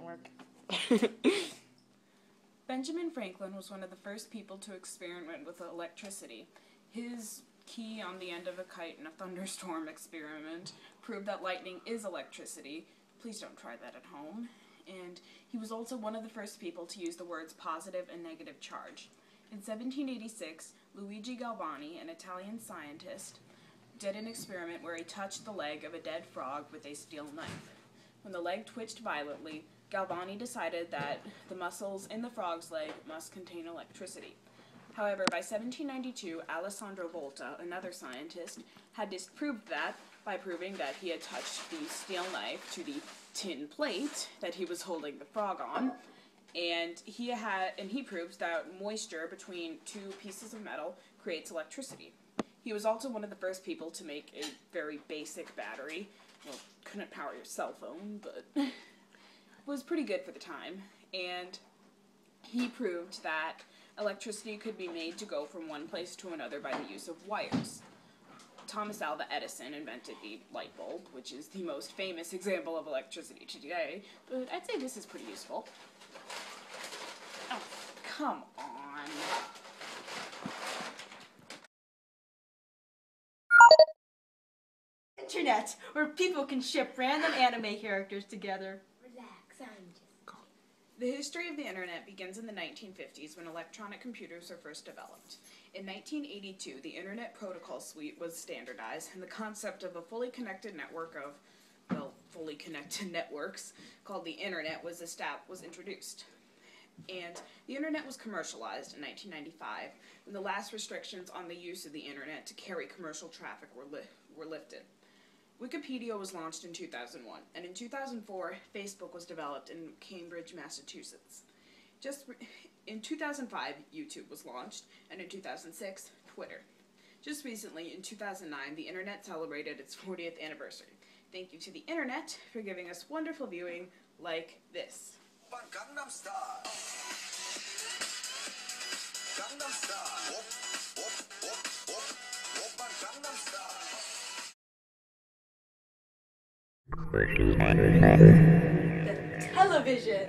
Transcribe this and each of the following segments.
work. Benjamin Franklin was one of the first people to experiment with electricity. His key on the end of a kite in a thunderstorm experiment proved that lightning is electricity. Please don't try that at home. And he was also one of the first people to use the words positive and negative charge. In 1786, Luigi Galvani, an Italian scientist, did an experiment where he touched the leg of a dead frog with a steel knife. When the leg twitched violently, Galvani decided that the muscles in the frog's leg must contain electricity. However, by 1792, Alessandro Volta, another scientist, had disproved that by proving that he had touched the steel knife to the tin plate that he was holding the frog on, and he proved that moisture between two pieces of metal creates electricity. He was also one of the first people to make a very basic battery. Well, couldn't power your cell phone, but was pretty good for the time. And he proved that electricity could be made to go from one place to another by the use of wires. Thomas Alva Edison invented the light bulb, which is the most famous example of electricity today, but I'd say this is pretty useful. Oh, come on. Internet, where people can ship random anime characters together. Relax, I'm just... The history of the internet begins in the 1950s when electronic computers were first developed. In 1982, the Internet Protocol Suite was standardized, and the concept of a fully connected network of, fully connected networks called the Internet was introduced. And the Internet was commercialized in 1995, when the last restrictions on the use of the Internet to carry commercial traffic were lifted. Wikipedia was launched in 2001, and in 2004, Facebook was developed in Cambridge, Massachusetts. In 2005, YouTube was launched, and in 2006, Twitter. Just recently, in 2009, the Internet celebrated its 40th anniversary. Thank you to the Internet for giving us wonderful viewing like this. Gangnam Style. Gangnam Style. Gangnam Style. The television.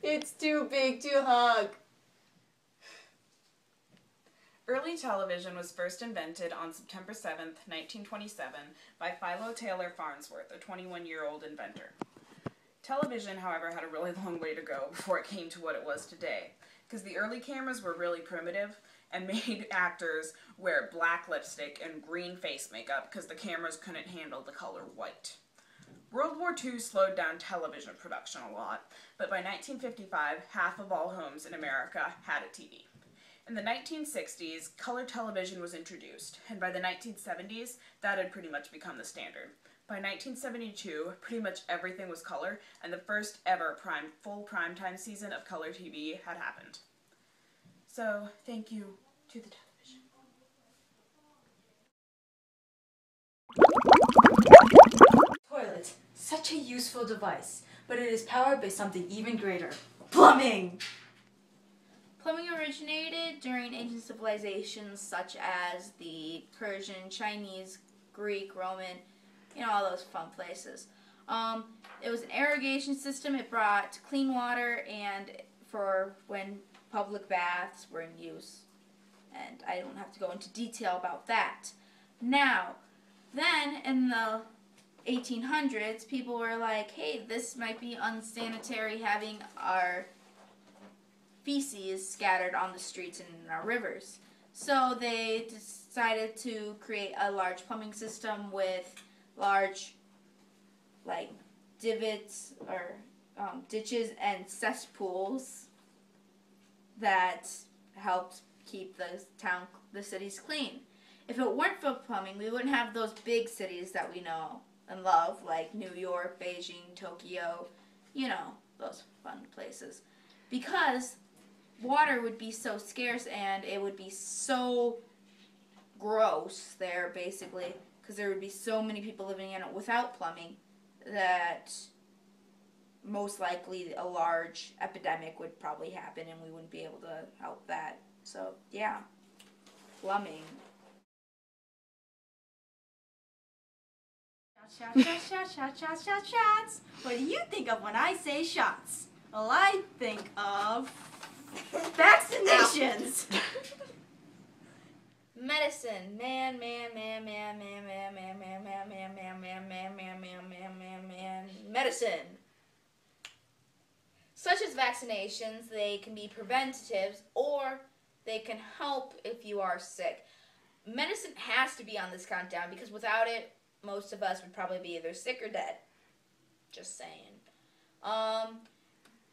It's too big to hug. Early television was first invented on September 7th, 1927, by Philo Taylor Farnsworth, a 21-year-old inventor. Television, however, had a really long way to go before it came to what it was today, because the early cameras were really primitive and made actors wear black lipstick and green face makeup because the cameras couldn't handle the color white. World War II slowed down television production a lot, but by 1955, half of all homes in America had a TV. In the 1960s, color television was introduced, and by the 1970s, that had pretty much become the standard. By 1972, pretty much everything was color, and the first ever full primetime season of color TV had happened. So, thank you to the television. Toilet. Such a useful device, but it is powered by something even greater. Plumbing! Plumbing originated during ancient civilizations such as the Persian, Chinese, Greek, Roman, all those fun places. It was an irrigation system. It brought clean water and for when public baths were in use. And I don't have to go into detail about that. Now, then in the 1800s, people were like, hey, this might be unsanitary having our feces scattered on the streets and in our rivers. So they decided to create a large plumbing system with large, divots or ditches and cesspools that helped keep the cities clean. If it weren't for plumbing, we wouldn't have those big cities that we know and love, like New York, Beijing, Tokyo, those fun places. Because water would be so scarce and it would be so gross there, basically, because there would be so many people living in it without plumbing that most likely a large epidemic would probably happen and we wouldn't be able to help that. So, yeah, plumbing. Shots. What do you think of when I say shots? Well, I think of vaccinations. Medicine. Medicine. Such as vaccinations, they can be preventatives or they can help if you are sick. Medicine has to be on this countdown because without it, most of us would probably be either sick or dead. Just saying.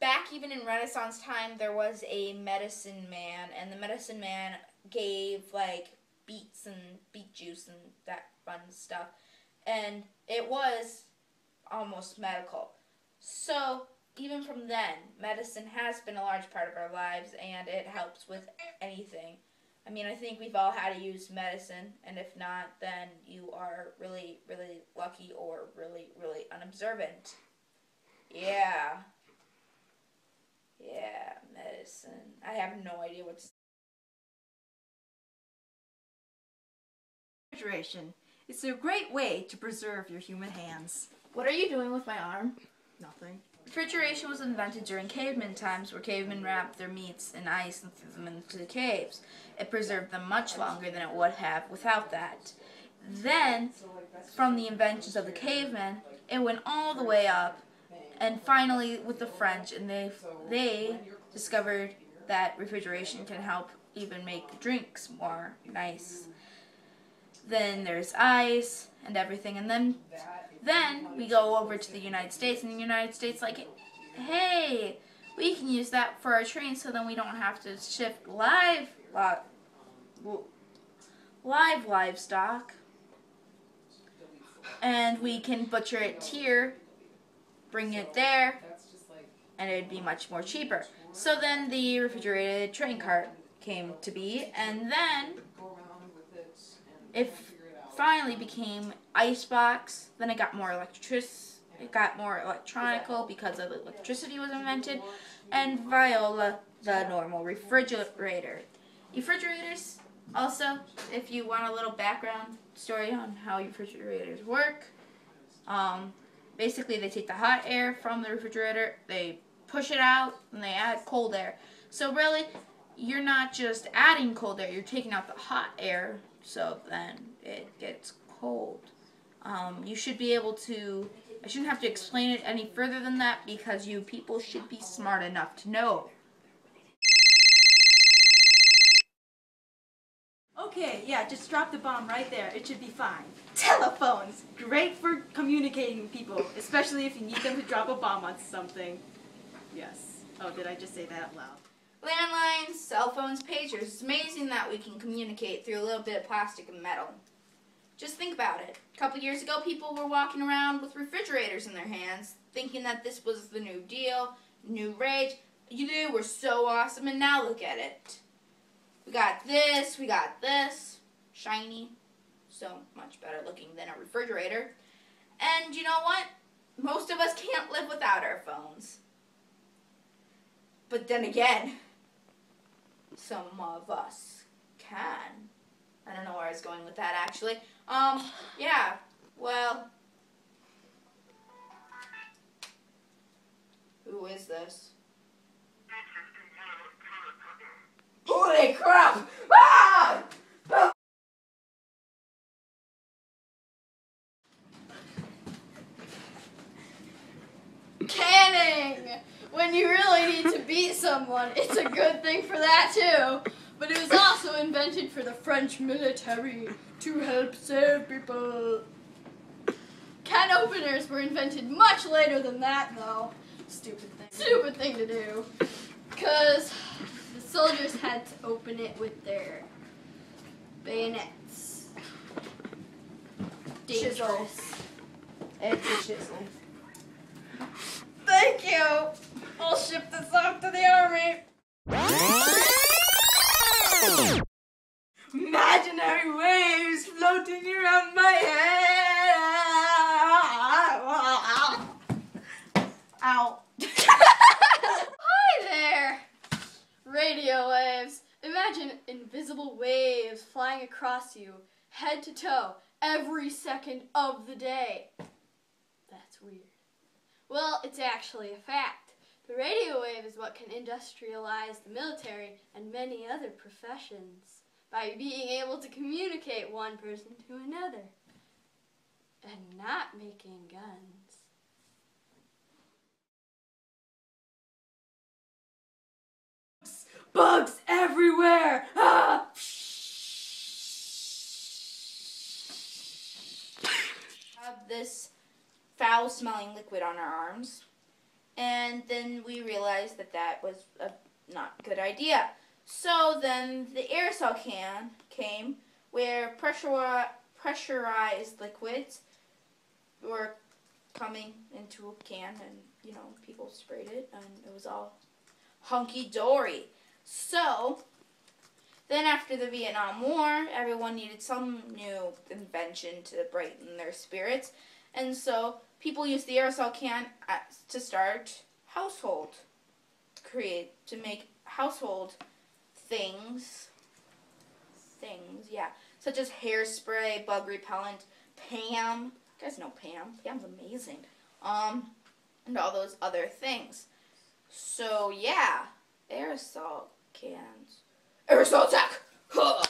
Back even in Renaissance time, there was a medicine man, and the medicine man gave like beets and beet juice and that fun stuff, and it was almost medical. So even from then, medicine has been a large part of our lives, and it helps with anything. I mean, I think we've all had to use medicine, and if not, then you are really, really lucky or really, really unobservant. Yeah, medicine. I have no idea what to say. Refrigeration. It's a great way to preserve your human hands. What are you doing with my arm? Nothing. Refrigeration was invented during caveman times, where cavemen wrapped their meats in ice and threw them into the caves. It preserved them much longer than it would have without that. Then, from the inventions of the cavemen, it went all the way up, and finally with the French, and they discovered that refrigeration can help even make drinks more nice. Then there's ice and everything, and then we go over to the United States, and the United States like, hey, we can use that for our train, so then we don't have to shift livestock, and we can butcher it here, bring it there, and it'd be much more cheaper. So then the refrigerated train cart came to be, and then it finally became icebox. Then it got more electronical because of electricity was invented, and Viola, the normal refrigerator. Refrigerators, also, if you want a little background story on how refrigerators work, basically they take the hot air from the refrigerator, they push it out, and they add cold air. So really, you're not just adding cold air, you're taking out the hot air, so then it gets cold. You should be able to, I shouldn't have to explain it any further than that, because you people should be smart enough to know. Okay, yeah, just drop the bomb right there. It should be fine. Telephones. Great for communicating with people, especially if you need them to drop a bomb on something. Yes. Oh, did I just say that out loud? Landlines, cell phones, pagers. It's amazing that we can communicate through a little bit of plastic and metal. Just think about it. A couple years ago, people were walking around with refrigerators in their hands, thinking that this was the new deal, new rage. You were so awesome, and now look at it. We got this, shiny, so much better looking than a refrigerator. And you know what? Most of us can't live without our phones. But then again, some of us can. I don't know where I was going with that, actually. Yeah, well, who is this? Holy crap! Ah! Canning! When you really need to beat someone, it's a good thing for that too. But it was also invented for the French military to help save people. Can openers were invented much later than that, though. Stupid thing to do. Because the soldiers had to open it with their bayonets. Dangerous. It's a chisel. Thank you. I'll ship this off to the army. Imaginary waves floating around my head. Ow. Hi there. Radio waves. Imagine invisible waves flying across you, head to toe, every second of the day. weird. Well, it's actually a fact. The radio wave is what can industrialize the military and many other professions by being able to communicate one person to another and not making guns. Bugs everywhere! Ah! Have this foul-smelling liquid on our arms, and then we realized that that was a not good idea. So then the aerosol can came, where pressurized liquids were coming into a can, and people sprayed it, and it was all hunky-dory. So then after the Vietnam War, everyone needed some new invention to brighten their spirits, and so people used the aerosol can to start to make household things, such as hairspray, bug repellent, Pam. You guys know Pam. Pam's amazing. And all those other things. So yeah, aerosol cans. Aerosol attack! Huh.